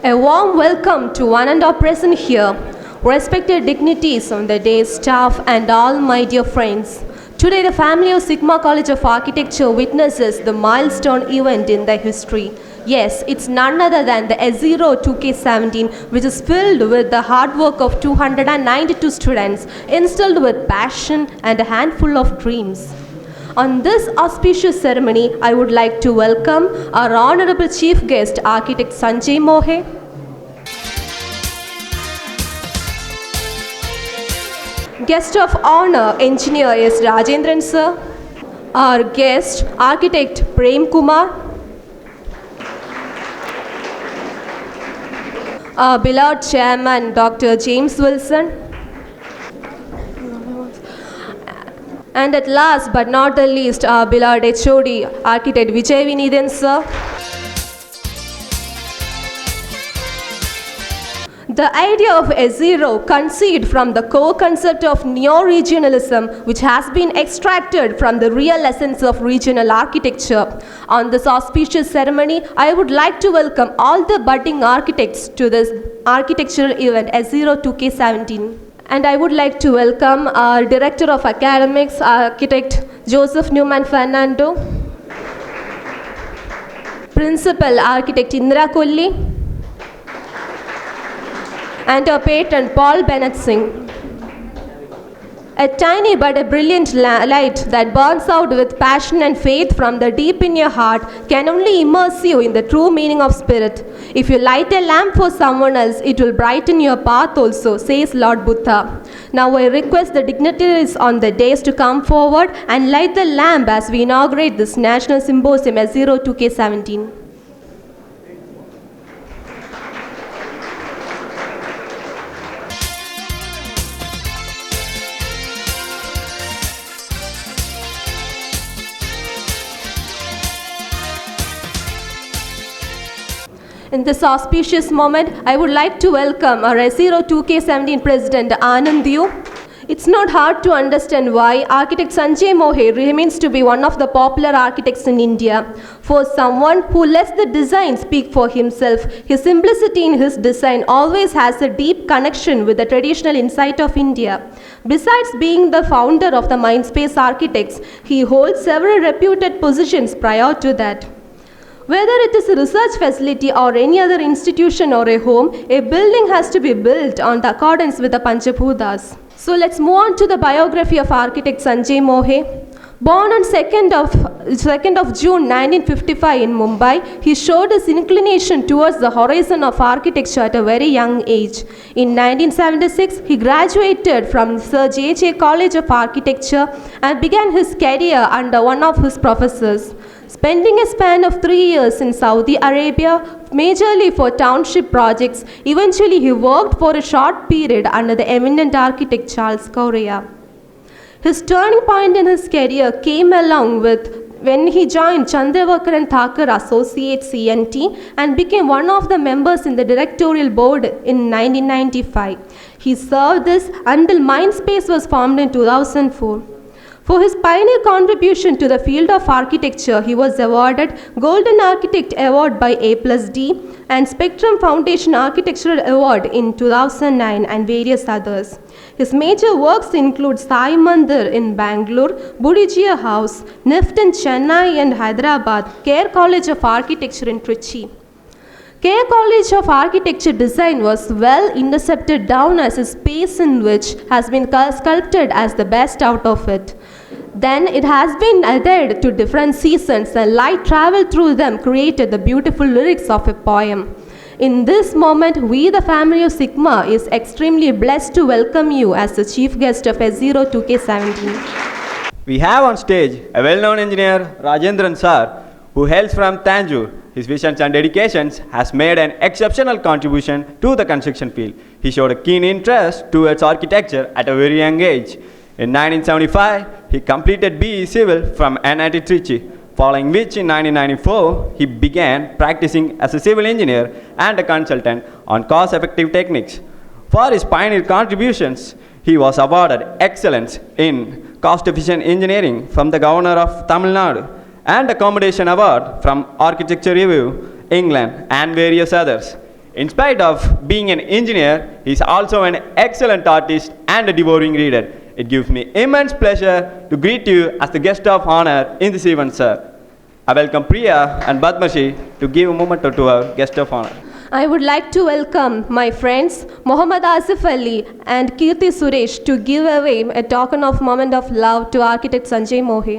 A warm welcome to one and all present here, respected dignities on the day, staff, and all my dear friends. Today, the family of Sigma College of Architecture witnesses the milestone event in their history. Yes, it's none other than the S0 2K'17, which is filled with the hard work of 292 students, instilled with passion and a handful of dreams. On this auspicious ceremony, I would like to welcome our Honorable Chief Guest, Architect Sanjay Mohe. Guest of Honor, Engineer S. Rajendran Sir. Our guest, Architect Prem Kumar. Our beloved Chairman, Dr. James Wilson. And at last but not the least, our beloved HOD, Architect Vijay Vinithan Sir. The idea of S0 conceived from the core concept of neo-regionalism, which has been extracted from the real essence of regional architecture. On this auspicious ceremony, I would like to welcome all the budding architects to this architectural event S0 2K'17. And I would like to welcome our Director of Academics, Architect Joseph Newman Fernando, Principal Architect Indra Kolli, and our patron Paul Bennett Singh. A tiny but a brilliant light that burns out with passion and faith from the deep in your heart can only immerse you in the true meaning of spirit. If you light a lamp for someone else, it will brighten your path also, says Lord Buddha. Now I request the dignitaries on the dais to come forward and light the lamp as we inaugurate this National Symposium S0 2K'17. In this auspicious moment, I would like to welcome our S0 2K'17 President Anand Yu. It's not hard to understand why Architect Sanjay Mohe remains to be one of the popular architects in India. For someone who lets the design speak for himself, his simplicity in his design always has a deep connection with the traditional insight of India. Besides being the founder of the Mindspace Architects, he holds several reputed positions prior to that. Whether it is a research facility or any other institution or a home, a building has to be built on the accordance with the Panchabhutas. So let's move on to the biography of architect Sanjay Mohe. Born on 2nd of June 1955 in Mumbai, he showed his inclination towards the horizon of architecture at a very young age. In 1976, he graduated from Sir J.J. College of Architecture and began his career under one of his professors. Spending a span of 3 years in Saudi Arabia, majorly for township projects, eventually he worked for a short period under the eminent architect Charles Correa. His turning point in his career came along with when he joined Chandravakar and Thakur Associates CNT and became one of the members in the directorial board in 1995. He served this until Mindspace was formed in 2004. For his pioneer contribution to the field of architecture, he was awarded Golden Architect Award by A+D and Spectrum Foundation Architectural Award in 2009 and various others. His major works include Sai Mandir in Bangalore, Budijia House, NIFT in Chennai and Hyderabad, Care College of Architecture in Trichy. Care College of Architecture Design was well intercepted down as a space in which has been sculpted as the best out of it. Then it has been adhered to different seasons and light traveled through them created the beautiful lyrics of a poem. In this moment, we the family of Sigma is extremely blessed to welcome you as the chief guest of S0 2K'17. We have on stage a well-known engineer, Rajendran Sir, who hails from Tanjore. His visions and dedications has made an exceptional contribution to the construction field. He showed a keen interest towards architecture at a very young age. In 1975, he completed BE Civil from NIT Trichy, following which in 1994, he began practicing as a civil engineer and a consultant on cost-effective techniques. For his pioneer contributions, he was awarded Excellence in Cost-Efficient Engineering from the Governor of Tamil Nadu and Accommodation Award from Architecture Review, England, and various others. In spite of being an engineer, he is also an excellent artist and a devouring reader. It gives me immense pleasure to greet you as the guest of honor in this event, sir. I welcome Priya and Badmashi to give a moment to our guest of honor. I would like to welcome my friends Mohammad Asif Ali and Kirti Suresh to give away a token of moment of love to architect Sanjay Mohe.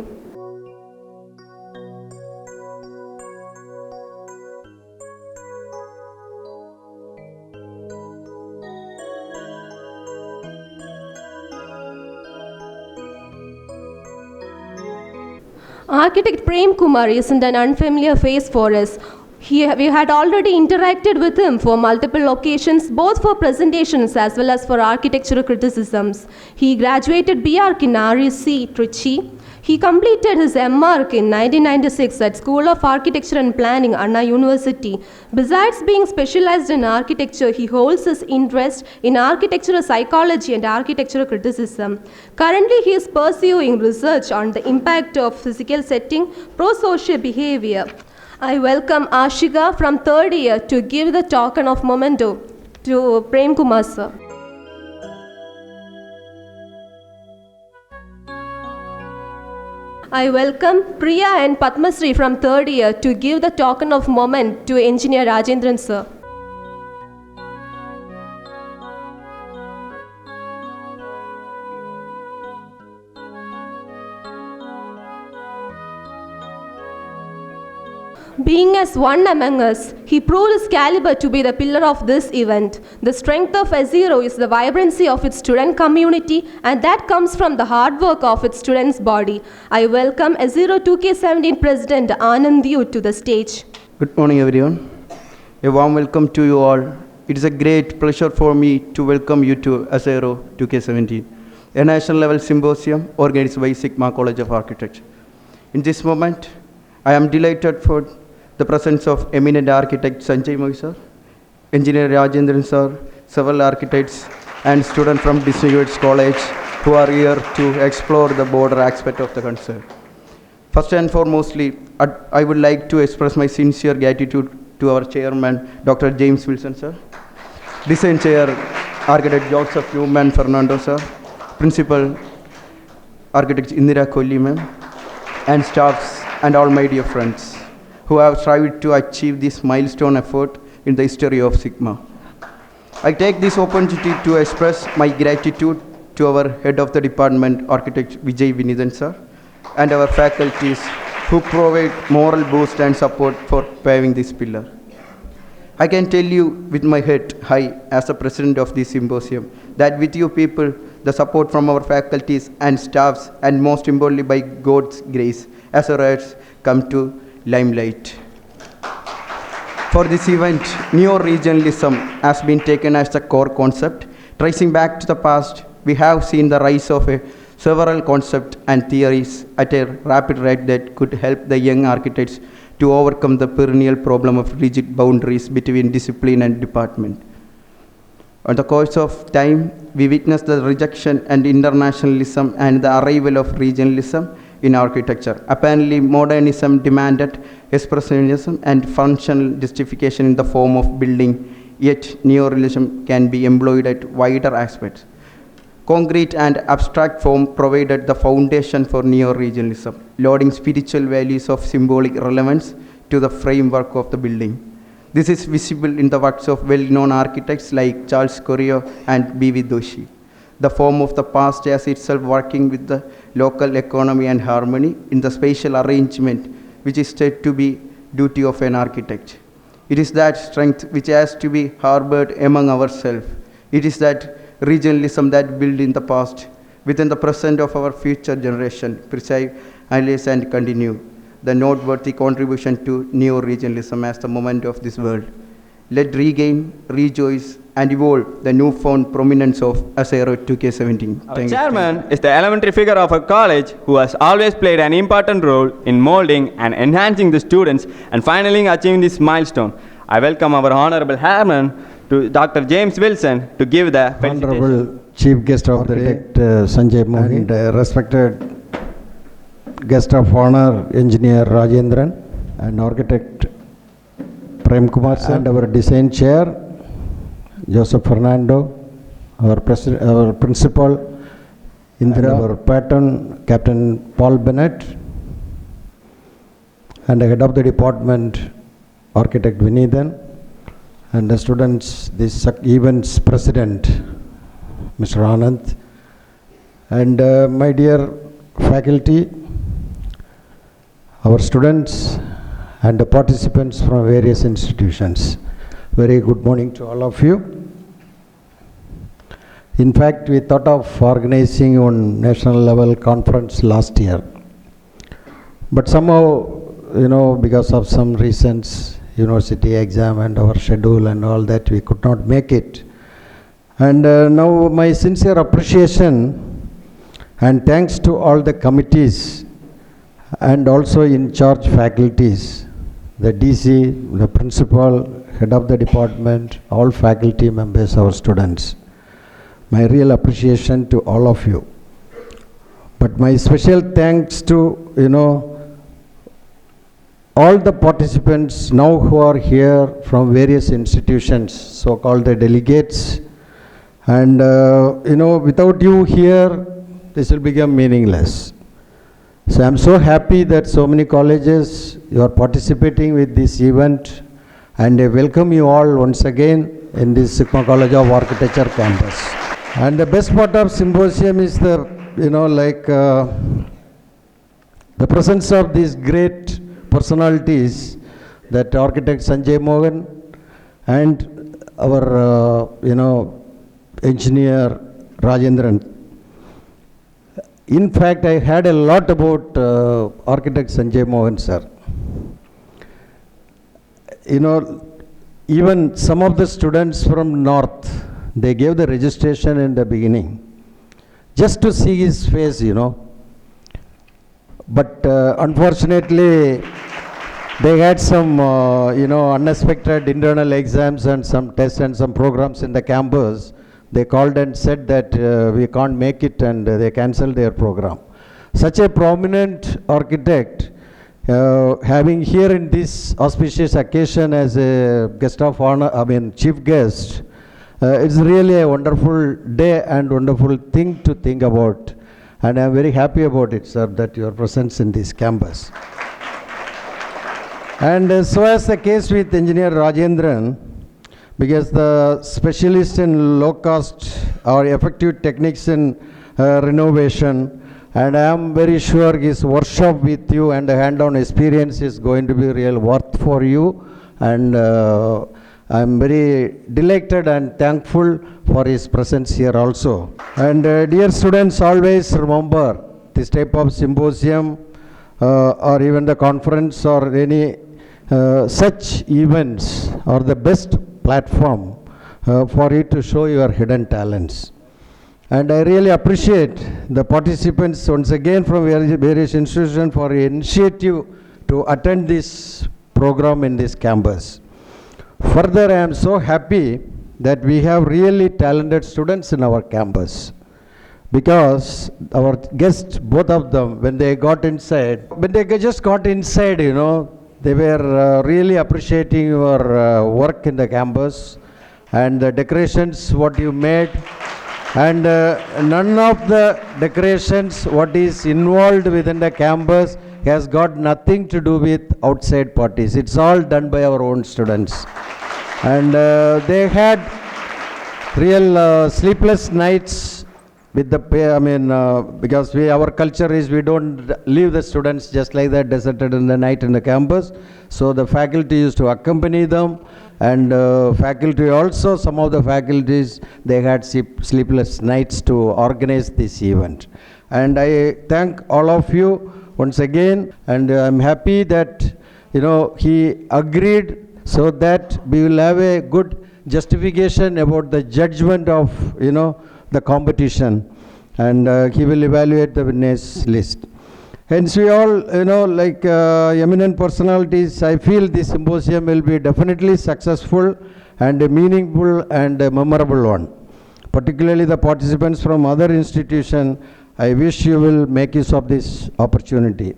Architect Prem Kumar isn't an unfamiliar face for us. We had already interacted with him for multiple occasions, both for presentations as well as for architectural criticisms. He graduated BArch in REC, Trichy. He completed his MArch in 1996 at School of Architecture and Planning, Anna University. Besides being specialized in architecture, he holds his interest in architectural psychology and architectural criticism. Currently, he is pursuing research on the impact of physical setting, pro-social behavior. I welcome Ashika from third year to give the token of memento to Prem Kumar sir. I welcome Priya and Padmasri from third year to give the token of moment to Engineer Rajendran sir. Being as one among us, he proved his caliber to be the pillar of this event. The strength of S0 is the vibrancy of its student community, and that comes from the hard work of its students' body. I welcome S0 2K'17 President Anand Yu to the stage. Good morning, everyone. A warm welcome to you all. It is a great pleasure for me to welcome you to S0 2K'17, a national level symposium organized by Sigma College of Architecture. In this moment, I am delighted for the presence of eminent architect Sanjay Mohe sir, engineer Rajendran sir, several architects and students from distinguished college who are here to explore the broader aspect of the concern. First and foremostly, I would like to express my sincere gratitude to our chairman, Dr. James Wilson sir, design chair, architect Joseph Newman Fernando sir, principal, architect Indira Kohli ma'am, and staffs and all my dear friends who have strived to achieve this milestone effort in the history of Sigma. I take this opportunity to express my gratitude to our head of the department, architect Vijay Vinithan sir, and our faculties who provide moral boost and support for paving this pillar. I can tell you with my head high as the president of this symposium that with you people, the support from our faculties and staffs, and most importantly by God's grace, as a rights come to limelight. For this event, neo-regionalism has been taken as the core concept. Tracing back to the past, we have seen the rise of several concepts and theories at a rapid rate that could help the young architects to overcome the perennial problem of rigid boundaries between discipline and department. On the course of time, we witnessed the rejection and internationalism and the arrival of regionalism in architecture. Apparently, modernism demanded expressionism and functional justification in the form of building, yet neorealism can be employed at wider aspects. Concrete and abstract form provided the foundation for neo-regionalism, loading spiritual values of symbolic relevance to the framework of the building. This is visible in the works of well-known architects like Charles Correa and B.V. Doshi. The form of the past as itself working with the local economy and harmony in the spatial arrangement, which is said to be duty of an architect. It is that strength which has to be harbored among ourselves. It is that regionalism that built in the past, within the present of our future generation, preserve, analyze and continue the noteworthy contribution to neo-regionalism as the moment of this world. Let regain, rejoice, and evolve the newfound prominence of S0 2K'17. Our chairman is the elementary figure of our college who has always played an important role in molding and enhancing the students and finally achieving this milestone. I welcome our honorable chairman to Dr. James Wilson to give the Honorable Chief Guest of the Day, Sanjay Mohe, and respected Guest of Honor, Engineer Rajendran, and Architect Prem Kumar, and our Design Chair, Joseph Fernando, our principal, Indra, our patron, Captain Paul Bennett, and the head of the department, Architect Vinithan, and the students, this event's president, Mr. Anand, and my dear faculty, our students, and the participants from various institutions. Very good morning to all of you. In fact, we thought of organizing one national level conference last year, but somehow, because of some reasons, university exam and our schedule and all that, we could not make it. And now my sincere appreciation and thanks to all the committees and also in charge faculties, the DC, the principal, head of the department, all faculty members, our students. My real appreciation to all of you. But my special thanks to, all the participants now who are here from various institutions, so-called the delegates. And, without you here, this will become meaningless. So I'm so happy that so many colleges, you are participating with this event, and I welcome you all once again in this Sigma College of Architecture campus. And the best part of symposium is the, the presence of these great personalities, that architect Sanjay Mohan and our, engineer Rajendran. In fact, I heard a lot about architect Sanjay Mohan, sir. Even some of the students from North, they gave the registration in the beginning, just to see his face, But unfortunately, they had some, unexpected internal exams and some tests and some programs in the campus. They called and said that we can't make it, and they cancelled their program. Such a prominent architect, having here in this auspicious occasion as a guest of honor, chief guest, it's really a wonderful day and wonderful thing to think about. And I'm very happy about it, sir, that your presence in this campus. And so as the case with Engineer Rajendran, because the specialist in low cost or effective techniques in renovation, and I am very sure his workshop with you and the hand-on experience is going to be real worth for you. And I'm very delighted and thankful for his presence here also. And dear students, always remember this type of symposium or even the conference or any such events are the best platform for you to show your hidden talents. And I really appreciate the participants once again from various institutions for initiative to attend this program in this campus. Further, I am so happy that we have really talented students in our campus, because our guests, both of them, when they just got inside, they were really appreciating your work in the campus and the decorations what you made, and none of the decorations what is involved within the campus has got nothing to do with outside parties. It's all done by our own students. And they had real sleepless nights with the because our culture is we don't leave the students just like that deserted in the night in the campus. So the faculty used to accompany them, and faculty also, some of the faculties, they had sleepless nights to organize this event. And I thank all of you once again, and I'm happy that he agreed, so that we will have a good justification about the judgment of the competition, and he will evaluate the winners list. Hence we all eminent personalities, I feel this symposium will be definitely successful and a meaningful and a memorable one. Particularly the participants from other institutions, I wish you will make use of this opportunity.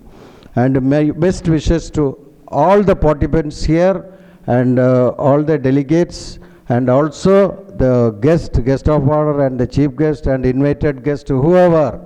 And my best wishes to all the participants here and all the delegates and also the guest of honor and the chief guest and invited guest, whoever,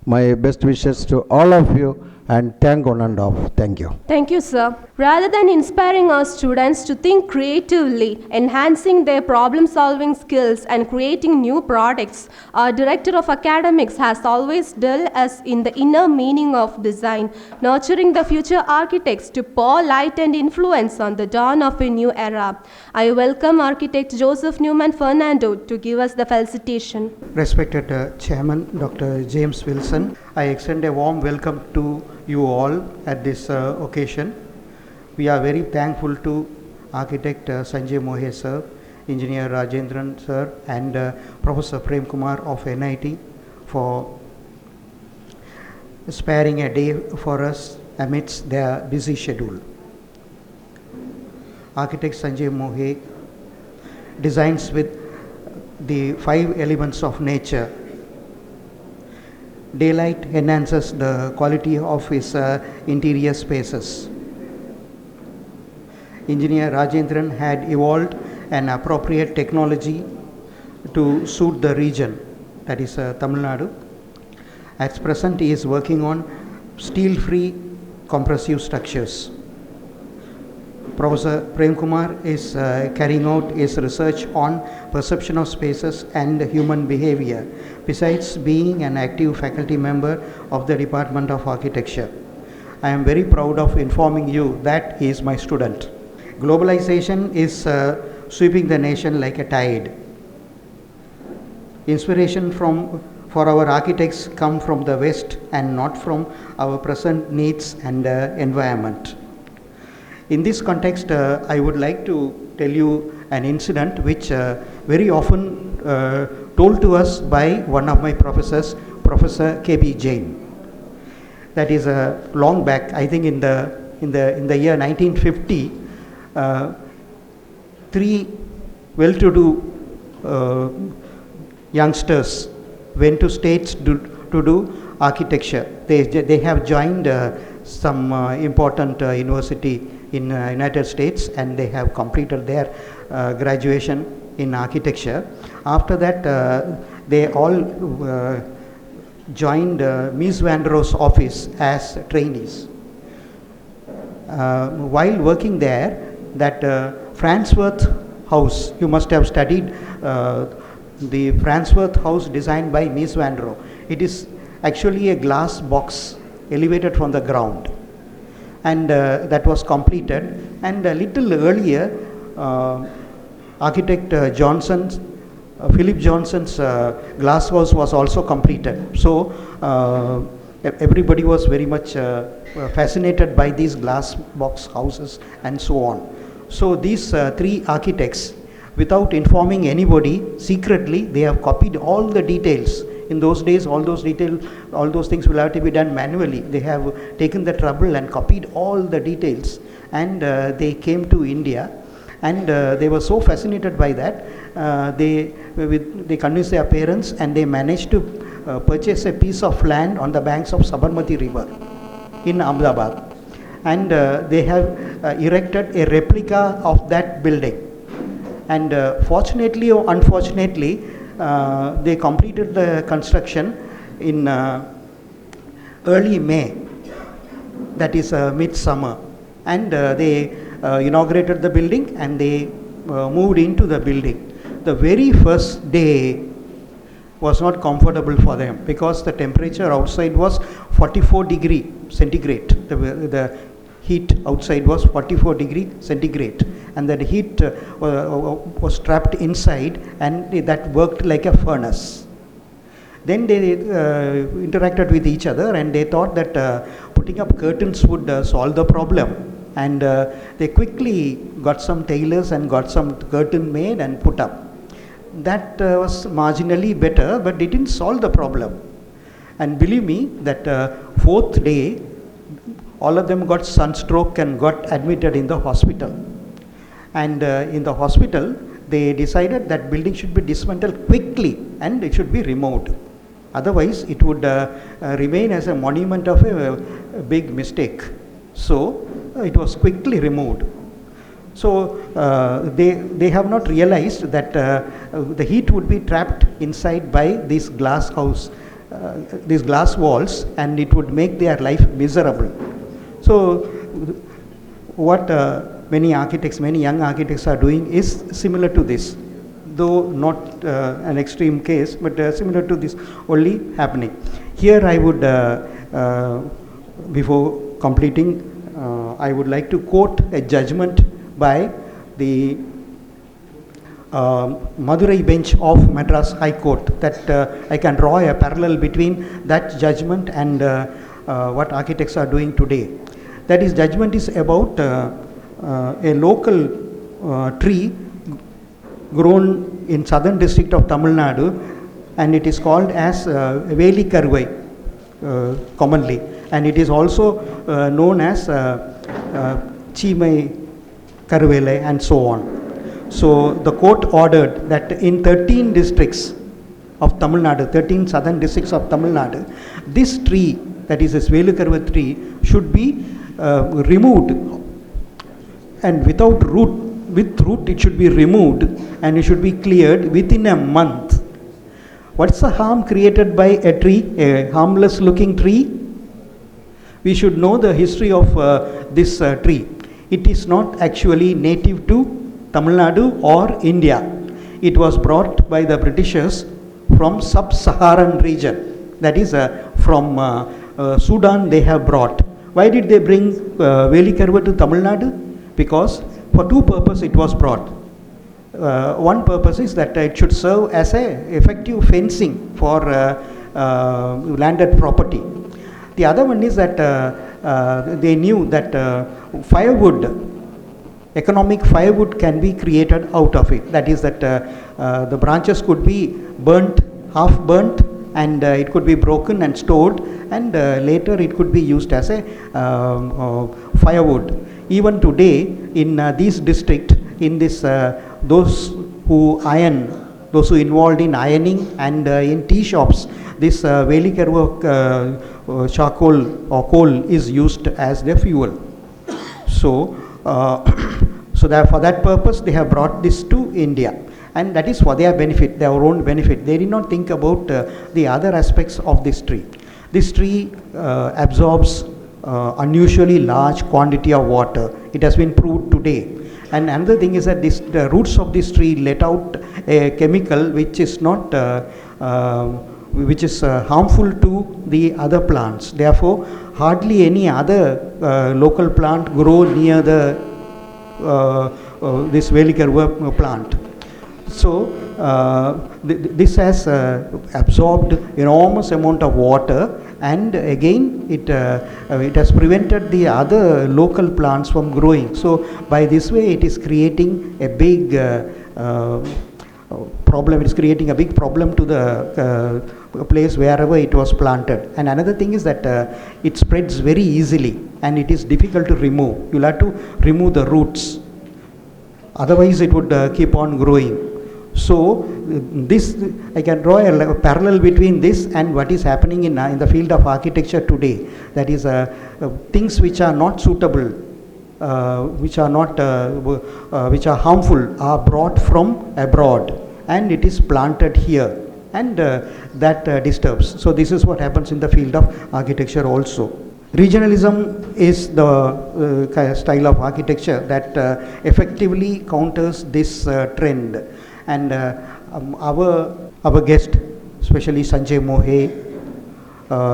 my best wishes to all of you, and thank on and off. Thank you. Thank you, sir. Rather than inspiring our students to think creatively, enhancing their problem-solving skills and creating new products, our Director of Academics has always dealt us in the inner meaning of design, nurturing the future architects to pour light and influence on the dawn of a new era. I welcome Architect Joseph Newman Fernando to give us the felicitation. Respected Chairman Dr. James Wilson, I extend a warm welcome to you all at this occasion. We are very thankful to Architect Sanjay Mohe sir, Engineer Rajendran sir, and Professor Prem Kumar of NIT for sparing a day for us amidst their busy schedule. Architect Sanjay Mohe designs with the 5 elements of nature. Daylight enhances the quality of his interior spaces. Engineer Rajendran had evolved an appropriate technology to suit the region, that is Tamil Nadu. At present, he is working on steel-free compressive structures. Professor Prem Kumar is carrying out his research on perception of spaces and human behavior, besides being an active faculty member of the Department of Architecture. I am very proud of informing you that he is my student. Globalization is sweeping the nation like a tide. Inspiration for our architects come from the West and not from our present needs and environment. In this context, I would like to tell you an incident which very often told to us by one of my professors, Professor K.B. Jain. That is long back, I think in the year 1950, 3 well-to-do youngsters went to States to do architecture. They have joined some important university in United States, and they have completed their graduation in architecture. After that, they all joined Mies van der Rohe's office as trainees. While working there, that Fransworth House, you must have studied the Fransworth House designed by Mies van der Rohe. It is actually a glass box elevated from the ground, and that was completed. And a little earlier, architect Philip Johnson's glass house was also completed. So everybody was very much fascinated by these glass box houses and so on. So these 3 architects, without informing anybody, secretly they have copied all the details. In those days, all those things will have to be done manually. They have taken the trouble and copied all the details, and they came to India, and they were so fascinated by that, they convinced their parents, and they managed to purchase a piece of land on the banks of Sabarmati River in Ahmedabad, and they have erected a replica of that building. And fortunately or unfortunately, they completed the construction in early May, that is midsummer, and they inaugurated the building, and they moved into the building. The very first day was not comfortable for them because the temperature outside was 44 degree centigrade. The heat outside was 44 degree centigrade, and that heat was trapped inside, and that worked like a furnace. Then they interacted with each other, and they thought that putting up curtains would solve the problem. And they quickly got some tailors and got some curtain made and put up. That was marginally better, but it didn't solve the problem. And believe me, that 4th day, all of them got sunstroke and got admitted in the hospital. And in the hospital, they decided that building should be dismantled quickly and it should be removed. Otherwise, it would remain as a monument of a big mistake. So, it was quickly removed. So they have not realized that the heat would be trapped inside by this glass house, these glass walls, and it would make their life miserable. So what many young architects are doing is similar to this, though not an extreme case, but similar to this only happening. Here I would, before completing, I would like to quote a judgment by the Madurai bench of Madras High Court, that I can draw a parallel between that judgment and what architects are doing today. That is, judgment is about a local tree grown in southern district of Tamil Nadu, and it is called as Veli Karvai commonly, and it is also known as Chimai Karvele and so on. So the court ordered that in 13 districts of Tamil Nadu, 13 southern districts of Tamil Nadu, this tree, that is this Veli Karvai tree, should be removed, and with root it should be removed, and it should be cleared within a month. What's the harm created by a tree, a harmless looking tree? We should know the history of this tree. It is not actually native to Tamil Nadu or India. It was brought by the Britishers from sub-Saharan region, that is from Sudan they have brought. Why did they bring Veli Karvai to Tamil Nadu? Because for two purposes it was brought. One purpose is that it should serve as a effective fencing for landed property. The other one is that they knew that firewood, economic firewood can be created out of it. That is that the branches could be burnt, half burnt, and it could be broken and stored, and later it could be used as a firewood. Even today in this district, in this those who iron, those who involved in ironing and in tea shops, this Veli Karvai charcoal or coal is used as their fuel. So so that for that purpose they have brought this to India, and that is for their benefit, their own benefit. They did not think about the other aspects of this tree. This tree absorbs unusually large quantity of water. It has been proved today. And another thing is that the roots of this tree let out a chemical which is not harmful to the other plants. Therefore, hardly any other local plant grow near the this Veli Karvai plant. So this has absorbed enormous amount of water, and again it has prevented the other local plants from growing. So by this way it is creating a big problem. It is creating a big problem to the place wherever it was planted. And another thing is that it spreads very easily, and it is difficult to remove. You will have to remove the roots, otherwise it would keep on growing. So this, I can draw a parallel between this and what is happening in the field of architecture today. That is things which are not suitable, which are harmful, are brought from abroad, and it is planted here, and that disturbs. So this is what happens in the field of architecture also. Regionalism is the style of architecture that effectively counters this trend. And our guest, especially Sanjay Mohe,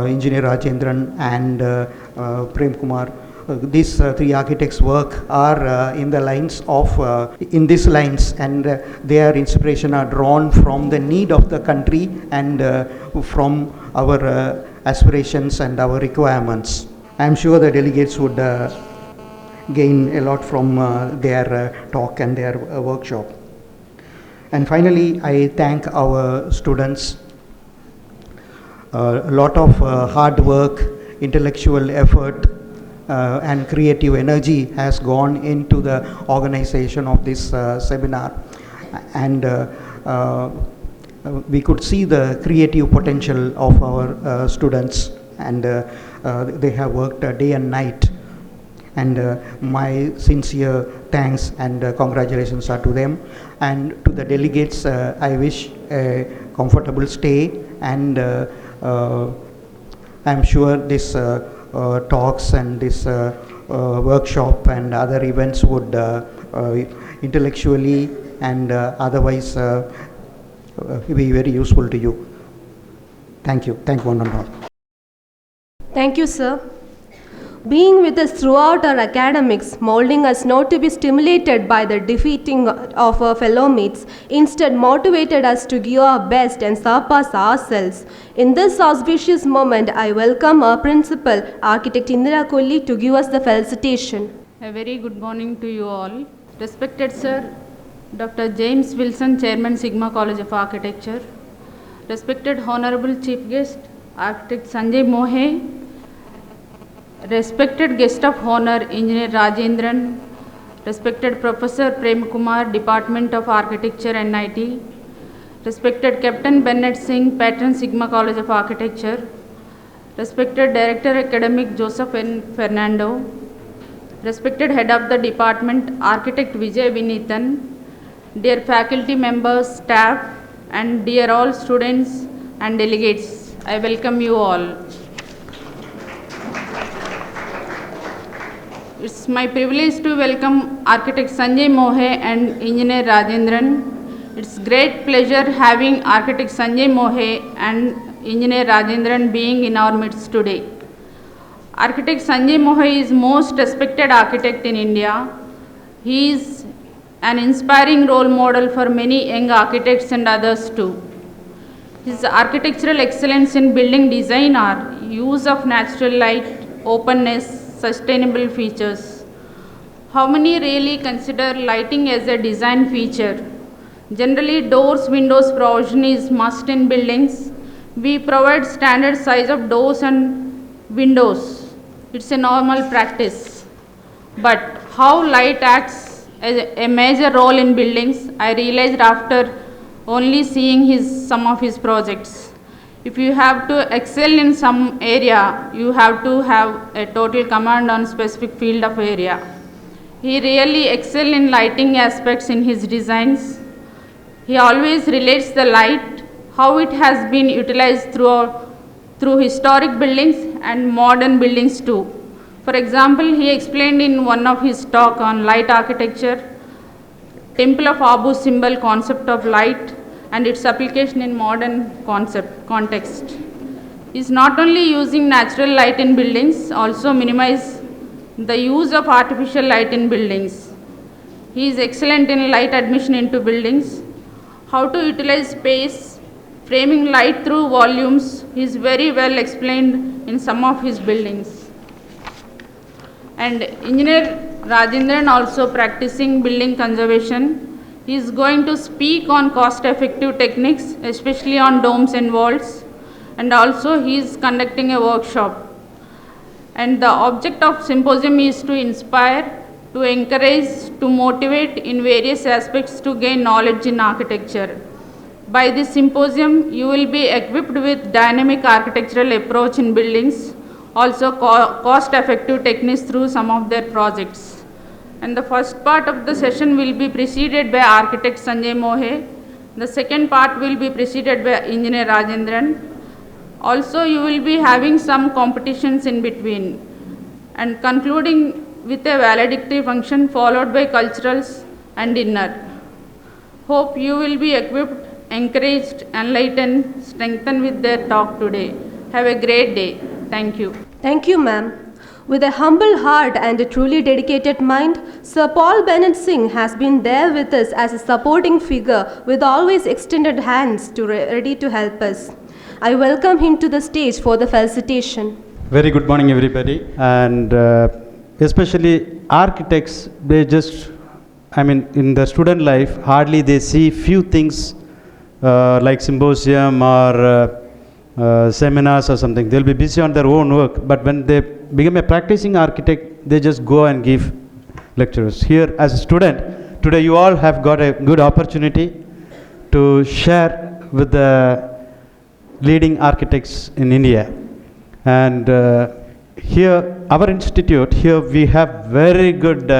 Engineer Rajendran, and Prem Kumar, these three architects' work are in the lines of in these lines, and their inspiration are drawn from the need of the country and from our aspirations and our requirements. I am sure the delegates would gain a lot from their talk and their workshop. And finally, I thank our students. A lot of hard work, intellectual effort, and creative energy has gone into the organization of this seminar. And we could see the creative potential of our students, and they have worked day and night. And my sincere thanks and congratulations are to them. And to the delegates, I wish a comfortable stay, and I'm sure this talks and this workshop and other events would intellectually and otherwise be very useful to you. Thank you. Thank one and all. Thank you, sir. Being with us throughout our academics, molding us not to be stimulated by the defeating of our fellow mates, instead motivated us to give our best and surpass ourselves. In this auspicious moment, I welcome our principal, Architect Indira Kolli, to give us the felicitation. A very good morning to you all. Respected Sir, Dr. James Wilson, Chairman, Sigma College of Architecture. Respected Honorable Chief Guest, Architect Sanjay Mohe. Respected Guest of Honor, Engineer Rajendran. Respected Professor Prem Kumar, Department of Architecture, NIT. Respected Captain Bennett Singh, Patron, Sigma College of Architecture. Respected Director Academic Joseph N. Fernando. Respected Head of the Department, Architect Vijay Vinithan. Dear faculty members, staff, and dear all students and delegates, I welcome you all. It's my privilege to welcome Architect Sanjay Mohe and Engineer Rajendran. It's great pleasure having Architect Sanjay Mohe and Engineer Rajendran being in our midst today. Architect Sanjay Mohe is most respected architect in India. He is an inspiring role model for many young architects and others too. His architectural excellence in building design are use of natural light, openness, sustainable features. How many really consider lighting as a design feature? Generally, doors, windows provision is must in buildings. We provide standard size of doors and windows. It's a normal practice. But how light acts as a major role in buildings, I realized after only seeing some of his projects. If you have to excel in some area, you have to have a total command on specific field of area. He really excels in lighting aspects in his designs. He always relates the light, how it has been utilized through historic buildings and modern buildings too. For example, he explained in one of his talk on light architecture, Temple of Abu symbol concept of light and its application in modern context. Is not only using natural light in buildings, also minimize the use of artificial light in buildings. He is excellent in light admission into buildings, how to utilize space, framing light through volumes. He is very well explained in some of his buildings. And Engineer Rajendran also practicing building conservation. He is going to speak on cost-effective techniques, especially on domes and walls, and also he is conducting a workshop. And the object of symposium is to inspire, to encourage, to motivate in various aspects to gain knowledge in architecture. By this symposium, you will be equipped with dynamic architectural approach in buildings, also cost-effective techniques through some of their projects. And the first part of the session will be preceded by Architect Sanjay Mohe. The second part will be preceded by Engineer Rajendran. Also, you will be having some competitions in between and concluding with a valedictory function followed by culturals and dinner. Hope you will be equipped, encouraged, enlightened, strengthened with their talk today. Have a great day. Thank you. Thank you, ma'am. With a humble heart and a truly dedicated mind, Sir Paul Bennett Singh has been there with us as a supporting figure with always extended hands ready to help us. I welcome him to the stage for the felicitation. Very good morning, everybody. And especially architects, they just, in the student life, hardly they see few things like symposium or seminars or something. They'll be busy on their own work, but when they become a practicing architect, they just go and give lectures. Here as a student, today you all have got a good opportunity to share with the leading architects in India. And here, our institute, here we have very good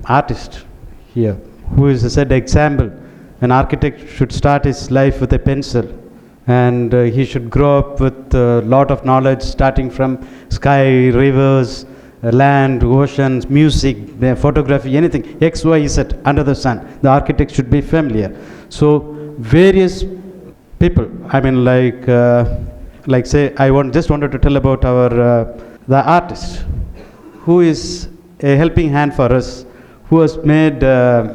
artist here, who is a said example. An architect should start his life with a pencil, and he should grow up with a lot of knowledge, starting from sky, rivers, land, oceans, music, photography, anything, X, Y, Z, under the sun. The architect should be familiar. So various people, I mean, like say, just wanted to tell about our the artist, who is a helping hand for us, who has made the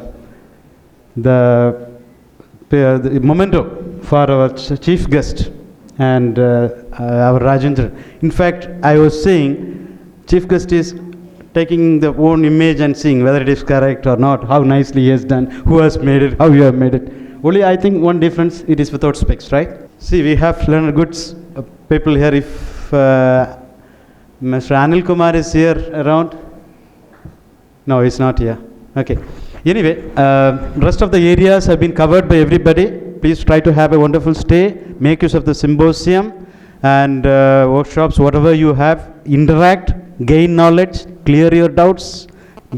memento for our chief guest and our Rajendra. In fact, I was saying, chief guest is taking the own image and seeing whether it is correct or not, how nicely he has done, who has made it, how you have made it. Only I think one difference, it is without specs, right? See, we have learned good people here. If Mr. Anil Kumar is here around, no, he's not here. Okay. Anyway, rest of the areas have been covered by everybody. Please try to have a wonderful stay. Make use of the symposium and workshops, whatever you have. Interact, gain knowledge, clear your doubts,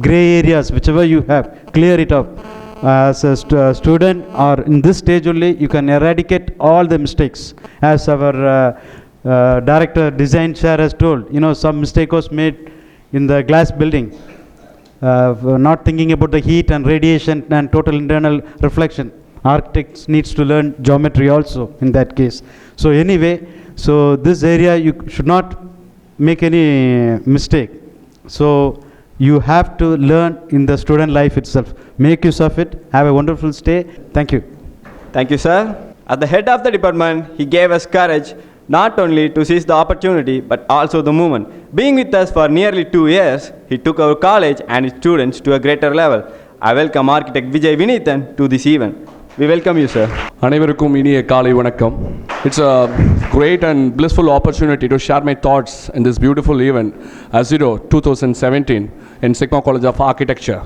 gray areas, whichever you have, clear it up. As a student, or in this stage only, you can eradicate all the mistakes. As our director, design chair has told, some mistake was made in the glass building. Not thinking about the heat and radiation and total internal reflection. Architects needs to learn geometry also in that case. So anyway, so this area you should not make any mistake. So you have to learn in the student life itself. Make use of it. Have a wonderful stay. Thank you. Thank you, sir. At the head of the department, he gave us courage not only to seize the opportunity, but also the moment. Being with us for nearly 2 years, he took our college and its students to a greater level. I welcome architect Vijay Vinithan to this event. We welcome you, sir. அனைவருக்கும் இனிய காலை வணக்கம். It's a great and blissful opportunity to share my thoughts in this beautiful event, SYMPOSIUM 2017 in Sigma College of Architecture.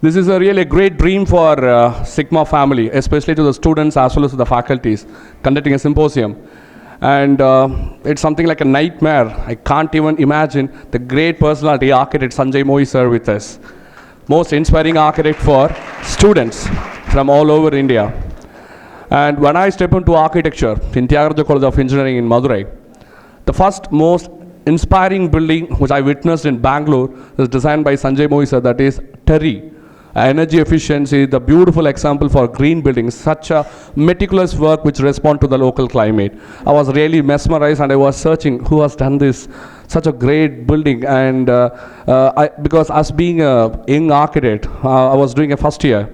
This is a really great dream for Sigma family, especially to the students as well as to the faculties, conducting a symposium. And it's something like a nightmare. I can't even imagine the great personality architect Sanjay Mohi sir with us. Most inspiring architect for students from all over India. And when I step into architecture in Tyagaraja College of Engineering in Madurai, the first most inspiring building which I witnessed in Bangalore is designed by Sanjay Mohi sir, that is Terry. Energy efficiency, the beautiful example for green buildings, such a meticulous work which respond to the local climate. I was really mesmerized and I was searching who has done this, such a great building. And because as being a young architect, I was doing a first year.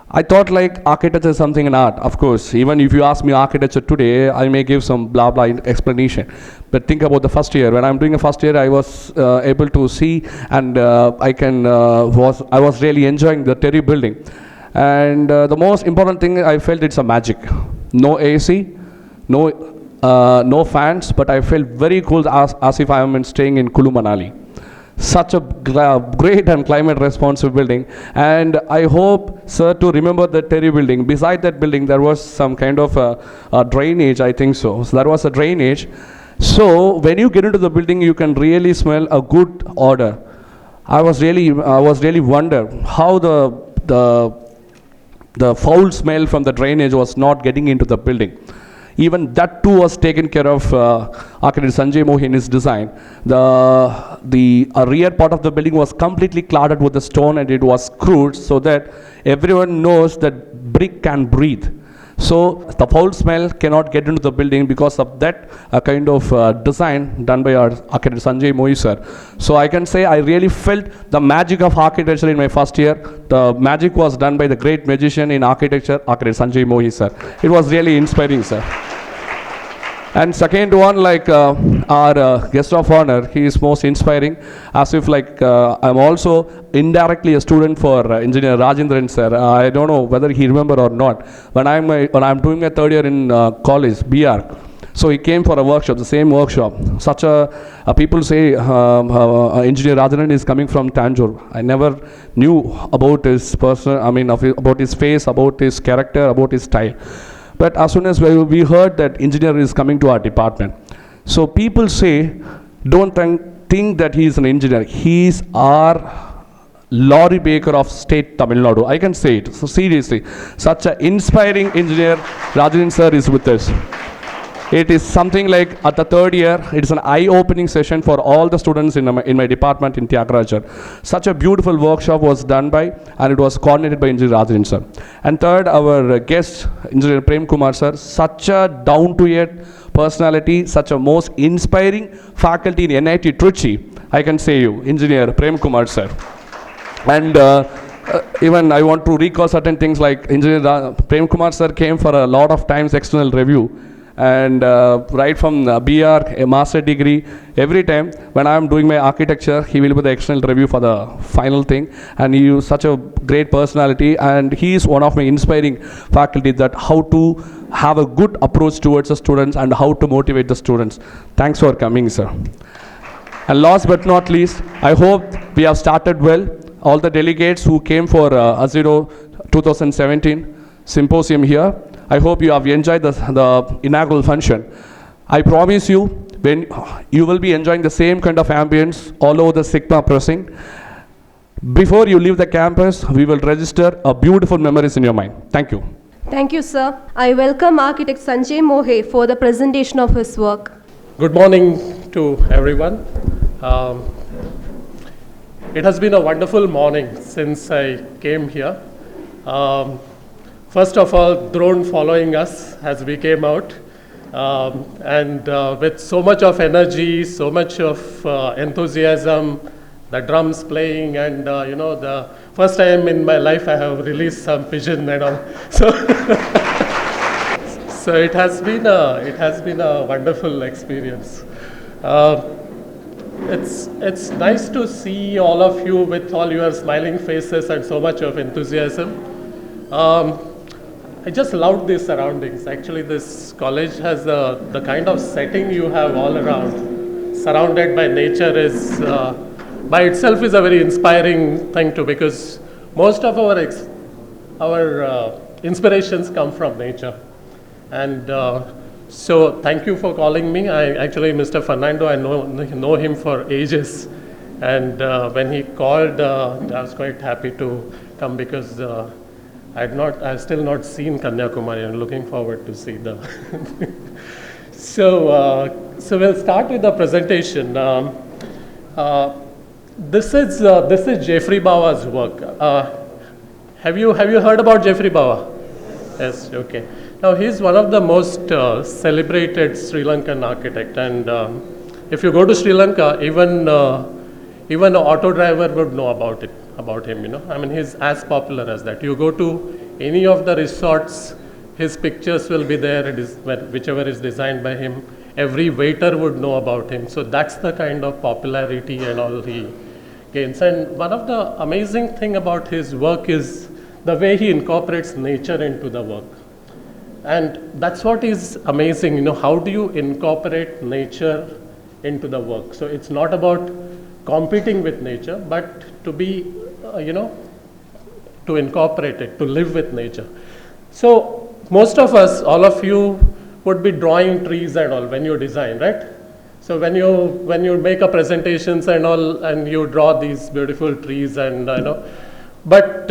I thought like architecture is something in art, of course. Even if you ask me architecture today, I may give some blah blah explanation. But think about the first year. When I'm doing a first year, I was able to see, and I was really enjoying the Terry building. And the most important thing, I felt it's a magic. No AC, no fans, but I felt very cool as if I am staying in Kulu Manali. Such a great and climate responsive building, and I hope sir to remember the Terry building. Beside that building there was some kind of a drainage, I think so there was a drainage. So when you get into the building you can really smell a good odor. I was really wonder how the foul smell from the drainage was not getting into the building. Even that too was taken care of architect Sanjay Mohi in his design. The rear part of the building was completely cladded with the stone and it was screwed so that everyone knows that brick can breathe. So the foul smell cannot get into the building because of that kind of design done by our architect Sanjay Mohi sir. So I can say I really felt the magic of architecture in my first year. The magic was done by the great magician in architecture, architect Sanjay Mohi sir. It was really inspiring, sir. And second one, like our guest of honor, he is most inspiring, as if like I'm also indirectly a student for engineer Rajendran sir. I don't know whether he remember or not. When I'm doing my third year in college, BR, so he came for a workshop, the same workshop. Such people say engineer Rajendran is coming from Tanjore. I never knew about his person, about his face, about his character, about his style. But as soon as we heard that engineer is coming to our department, So people say, don't think that he is an engineer. He is our lorry baker of state Tamil Nadu. I can say it. So seriously, such an inspiring engineer, Rajendran sir is with us. It is something like at the third year, it is an eye-opening session for all the students in my department in Tyagarajar. Such a beautiful workshop was done by, and it was coordinated by Engineer Rajendran sir. And third, our guest, Engineer Prem Kumar sir, such a down-to-earth personality, such a most inspiring faculty in NIT Trichy. I can say you, Engineer Prem Kumar sir. And even I want to recall certain things like Engineer Prem Kumar sir came for a lot of times external review. And right from BR, a master degree, every time when I am doing my architecture, he will be the external review for the final thing. And he is such a great personality, and he is one of my inspiring faculty that how to have a good approach towards the students and how to motivate the students. Thanks for coming, sir. And last but not least, I hope we have started well. All the delegates who came for Azero 2017 symposium here, I hope you have enjoyed the inaugural function. I promise you, when you will be enjoying the same kind of ambience all over the Sigma pressing. Before you leave the campus, we will register a beautiful memories in your mind. Thank you. Thank you, sir. I welcome architect Sanjay Mohe for the presentation of his work. Good morning to everyone. It has been a wonderful morning since I came here. First of all, drone following us as we came out, and with so much of energy, so much of enthusiasm, the drums playing, and the first time in my life I have released some pigeon and all. So, so it has been a wonderful experience. It's nice to see all of you with all your smiling faces and so much of enthusiasm. I just love these surroundings. Actually, this college has the kind of setting you have all around, surrounded by nature, is by itself is a very inspiring thing too, because most of our inspirations come from nature. And so thank you for calling me. Mr. Fernando, I know him for ages. And when he called, I was quite happy to come because I've still not seen Kanyakumari. I'm looking forward to see the. So we'll start with the presentation. This is Jeffrey Bawa's work. Have you heard about Jeffrey Bawa? Yes. Okay. Now he's one of the most celebrated Sri Lankan architect, and if you go to Sri Lanka, even an auto driver would know about him. I mean, he's as popular as that. You go to any of the resorts, his pictures will be there. It is whichever is designed by him. Every waiter would know about him. So that's the kind of popularity and all he gains. And one of the amazing thing about his work is the way he incorporates nature into the work. And that's what is amazing. How do you incorporate nature into the work? So it's not about competing with nature, but to be, to incorporate it, to live with nature. So most of us, all of you, would be drawing trees and all when you design, right? So when you make a presentations and all, and you draw these beautiful trees and but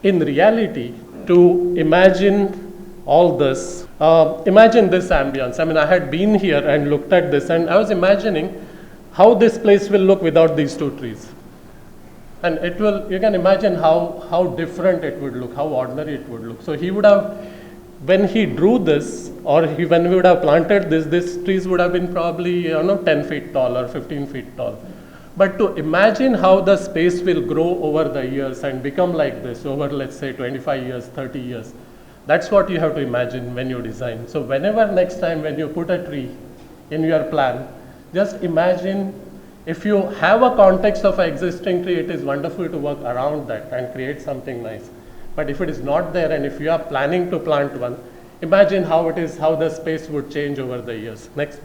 in reality, to imagine all this, imagine this ambience. I mean, I had been here and looked at this, and I was imagining how this place will look without these two trees. And you can imagine how different it would look, how ordinary it would look. So he would have, when he drew this, or when we would have planted this, these trees would have been probably 10 feet tall or 15 feet tall. But to imagine how the space will grow over the years and become like this over, let's say, 25 years, 30 years, that's what you have to imagine when you design. So whenever next time when you put a tree in your plan, just imagine, if you have a context of an existing tree, it is wonderful to work around that and create something nice. But if it is not there, and if you are planning to plant one, imagine how the space would change over the years. Next.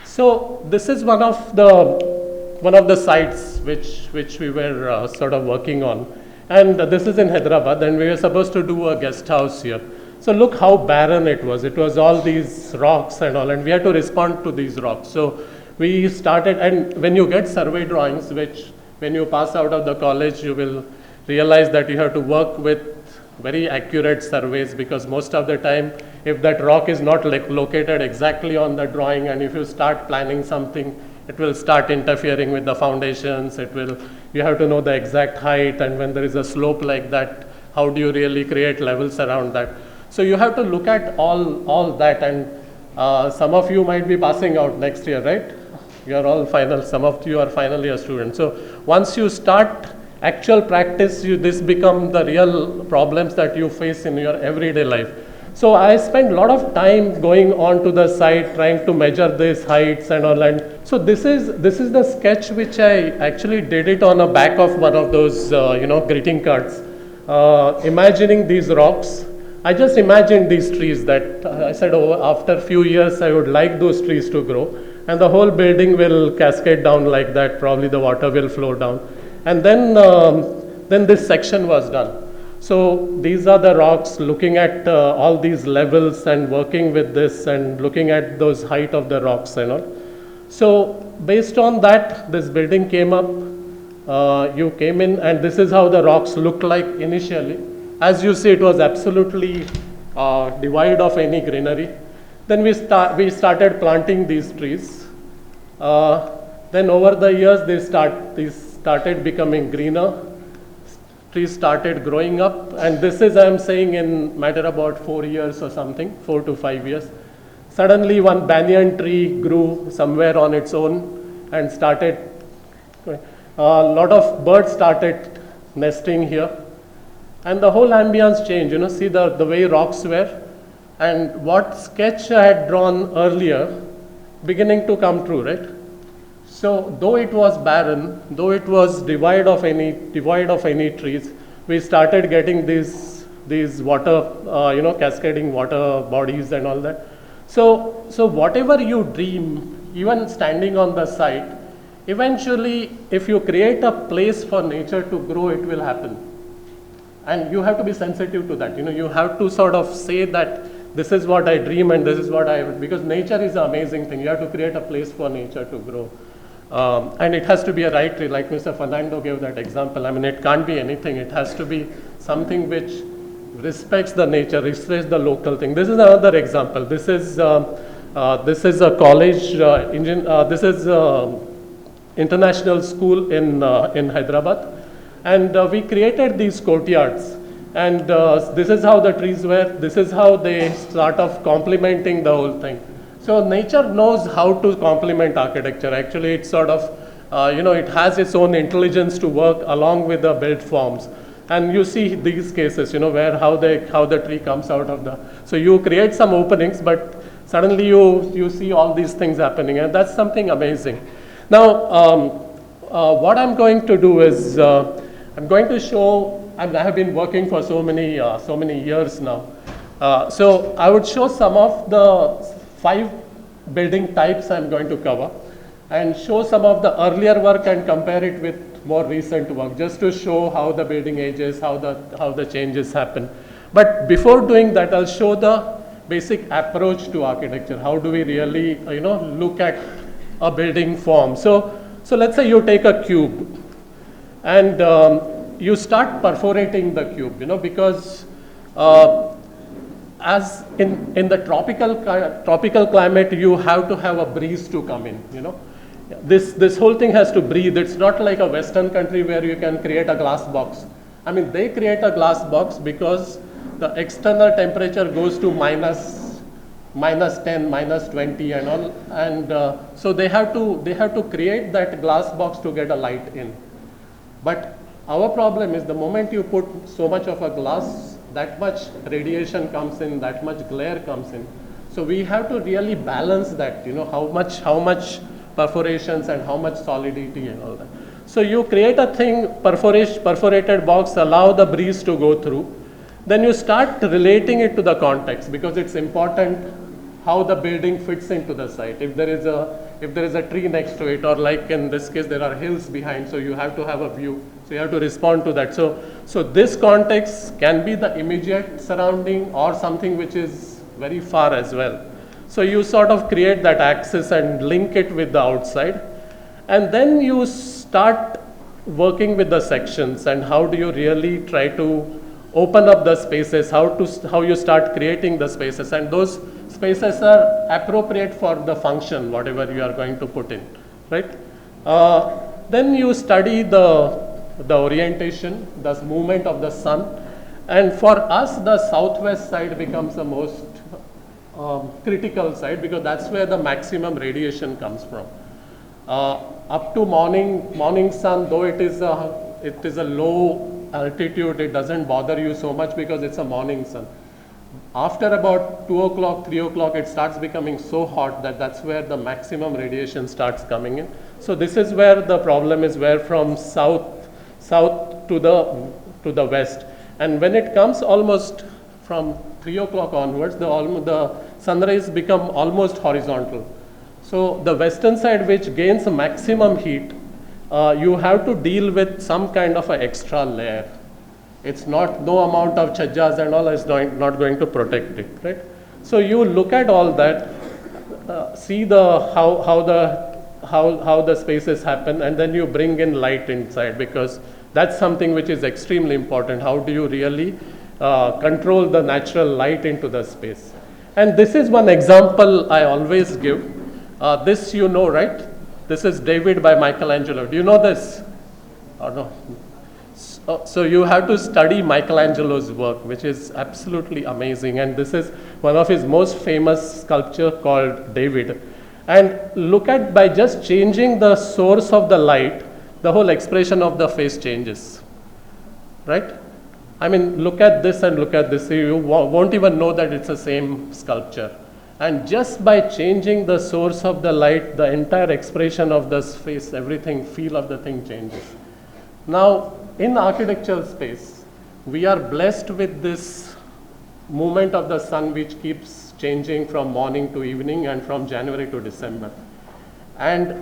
So this is one of the sites which we were sort of working on, and this is in Hyderabad, and we were supposed to do a guest house here. So look how barren it was. It was all these rocks and all, and we had to respond to these rocks. So we started, and when you get survey drawings, which when you pass out of the college, you will realize that you have to work with very accurate surveys, because most of the time, if that rock is not located exactly on the drawing, and if you start planning something, it will start interfering with the foundations. You have to know the exact height, and when there is a slope like that, how do you really create levels around that? So you have to look at all that, and some of you might be passing out next year, right? You are all final, some of you are final year students. So once you start actual practice, this become the real problems that you face in your everyday life. So I spent a lot of time going on to the site, trying to measure these heights and all. And so this is the sketch which I actually did it on the back of one of those greeting cards, imagining these rocks. I just imagined these trees that I said, oh, after a few years I would like those trees to grow, and the whole building will cascade down like that. Probably the water will flow down, and then this section was done. So these are the rocks, looking at all these levels and working with this and looking at those height of the rocks and all. So based on that, this building came up. You came in, and this is how the rocks looked like initially. As you see, it was absolutely devoid of any greenery. Then we started planting these trees. Then over the years, these started becoming greener. Trees started growing up, and this is, I am saying, in matter about 4 years or something, 4 to 5 years. Suddenly one banyan tree grew somewhere on its own and started, a lot of birds started nesting here. And the whole ambience changed, see the way rocks were, and what sketch I had drawn earlier beginning to come true, right? So though it was barren, though it was devoid of any trees, we started getting these water, cascading water bodies and all that. So whatever you dream, even standing on the site, eventually if you create a place for nature to grow, it will happen. And you have to be sensitive to that. You have to sort of say that this is what I dream and this is what because nature is an amazing thing. You have to create a place for nature to grow. And it has to be a right tree, like Mr. Fernando gave that example. I mean, it can't be anything. It has to be something which respects the nature, respects the local thing. This is another example. This is a college, this is international school in Hyderabad. And we created these courtyards, and this is how the trees were. This is how they sort of complementing the whole thing. So nature knows how to complement architecture. Actually, it's sort of, it has its own intelligence to work along with the built forms. And you see these cases, where how the tree comes out of the. So you create some openings, but suddenly you see all these things happening, and that's something amazing. Now, what I'm going to do is. I'm going to show, I have been working for so many years now. So I would show some of the 5 building types I'm going to cover, and show some of the earlier work and compare it with more recent work, just to show how the building ages, how the changes happen. But before doing that, I'll show the basic approach to architecture. How do we really, look at a building form? So let's say you take a cube. And you start perforating the cube, because as in the tropical climate, you have to have a breeze to come in. This whole thing has to breathe. It's not like a Western country where you can create a glass box. I mean, they create a glass box because the external temperature goes to minus 10, minus 20 and all, and so they have to create that glass box to get a light in. But our problem is the moment you put so much of a glass, that much radiation comes in, that much glare comes in. So we have to really balance that, how much perforations and how much solidity and all that. So you create a thing, perforated box, allow the breeze to go through. Then you start relating it to the context, because it's important how the building fits into the site. If there is a tree next to it, or like in this case, there are hills behind, so you have to have a view. So you have to respond to that. So this context can be the immediate surrounding or something which is very far as well. So you sort of create that axis and link it with the outside. And then you start working with the sections and how do you really try to open up the spaces, how you start creating the spaces, and those spaces are appropriate for the function, whatever you are going to put in, right? Then you study the orientation, the movement of the sun, and for us the southwest side becomes the most critical side because that's where the maximum radiation comes from. Up to morning sun, though it is a low altitude, it doesn't bother you so much because it's a morning sun. After about 2 o'clock, 3 o'clock, it starts becoming so hot that that's where the maximum radiation starts coming in. So this is where the problem is, where from south to the west. And when it comes almost from 3 o'clock onwards, the sun rays become almost horizontal. So the western side, which gains maximum heat, you have to deal with some kind of an extra layer. It's no amount of chajjas and all is not going to protect it, right? So you look at all that, see how the spaces happen, and then you bring in light inside because that's something which is extremely important. How do you really control the natural light into the space? And this is one example I always give. This you know, right? This is David by Michelangelo. Do you know this? Or no? So you have to study Michelangelo's work, which is absolutely amazing. And this is one of his most famous sculpture called David. And look at, by just changing the source of the light, the whole expression of the face changes, right? I mean, look at this and look at this. You won't even know that it's the same sculpture. And just by changing the source of the light, the entire expression of the face, everything, feel of the thing changes. Now, in architectural space, we are blessed with this movement of the sun which keeps changing from morning to evening and from January to December. And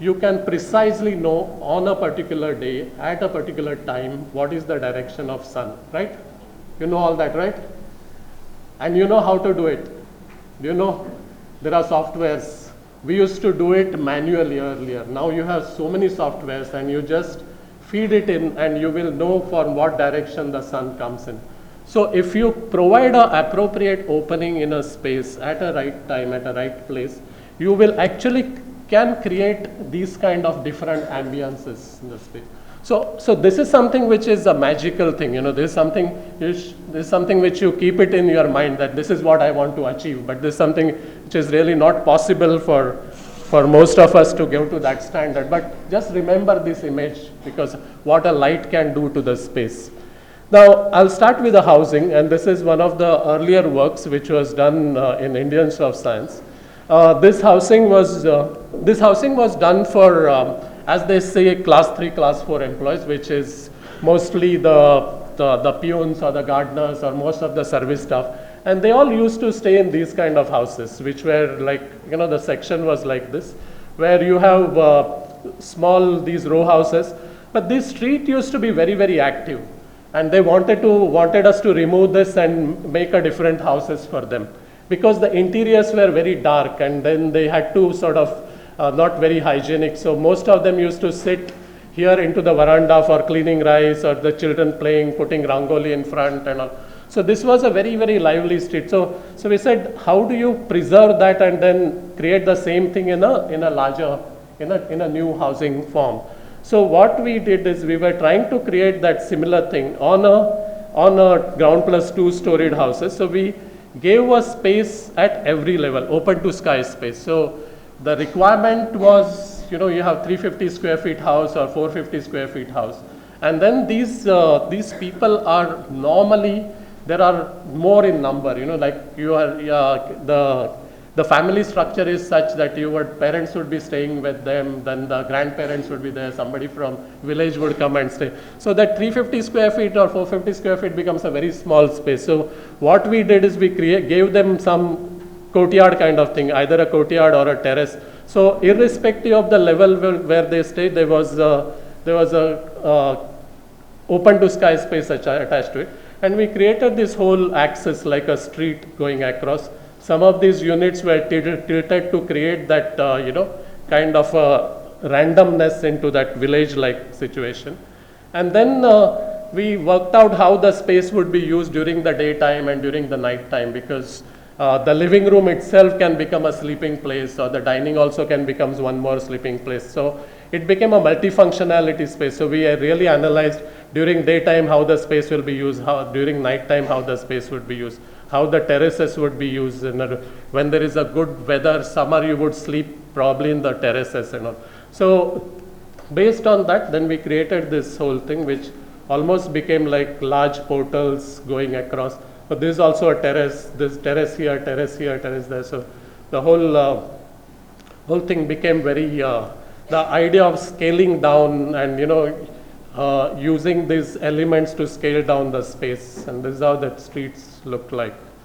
you can precisely know on a particular day, at a particular time, what is the direction of sun, right? You know all that, right? And you know how to do it. Do you know? There are softwares. We used to do it manually earlier. Now you have so many softwares and you just feed it in and you will know from what direction the sun comes in. So if you provide an appropriate opening in a space at a right time, at a right place, you will actually can create these kind of different ambiances in the space. So this is something which is a magical thing. You know, this is something which you keep it in your mind that this is what I want to achieve. But this is something which is really not possible for most of us to go to that standard. But just remember this image because what a light can do to the space. Now I'll start with the housing, and this is one of the earlier works which was done in Indian Institute of Science. This housing was done for, as they say, class 3, class 4 employees, which is mostly the peons or the gardeners or most of the service staff. And they all used to stay in these kind of houses, which were like, you know, the section was like this, where you have these row houses. But this street used to be very, very active. And they wanted us to remove this and make a different houses for them. Because the interiors were very dark and then they had to sort of not very hygienic. So most of them used to sit here into the veranda for cleaning rice or the children playing, putting rangoli in front and all. So this was a very, very lively street. So we said, how do you preserve that and then create the same thing in a larger, in a new housing form? So what we did is we were trying to create that similar thing on a ground plus 2 storied houses. So we gave a space at every level, open to sky space. So the requirement was, you know, you have 350 square feet house or 450 square feet house. And then these people are normally, there are more in number, you know, like you are, the family structure is such that your parents would be staying with them, then the grandparents would be there, somebody from village would come and stay. So that 350 square feet or 450 square feet becomes a very small space. So what we did is we gave them some courtyard kind of thing, either a courtyard or a terrace. So irrespective of the level where they stayed, there was a open to sky space attached to it. And we created this whole axis like a street going across. Some of these units were tilted to create that, kind of randomness into that village-like situation. And then we worked out how the space would be used during the daytime and during the night time, because the living room itself can become a sleeping place, or the dining also can become one more sleeping place. So it became a multifunctionality space. So we really analyzed during daytime how the space will be used, during nighttime how the space would be used, how the terraces would be used. When there is a good weather, summer, you would sleep probably in the terraces and all. So based on that, then we created this whole thing, which almost became like large portals going across. But this is also a terrace, this terrace here, terrace here, terrace there. So the whole thing became very, the idea of scaling down and, using these elements to scale down the space. And this is how the streets look like.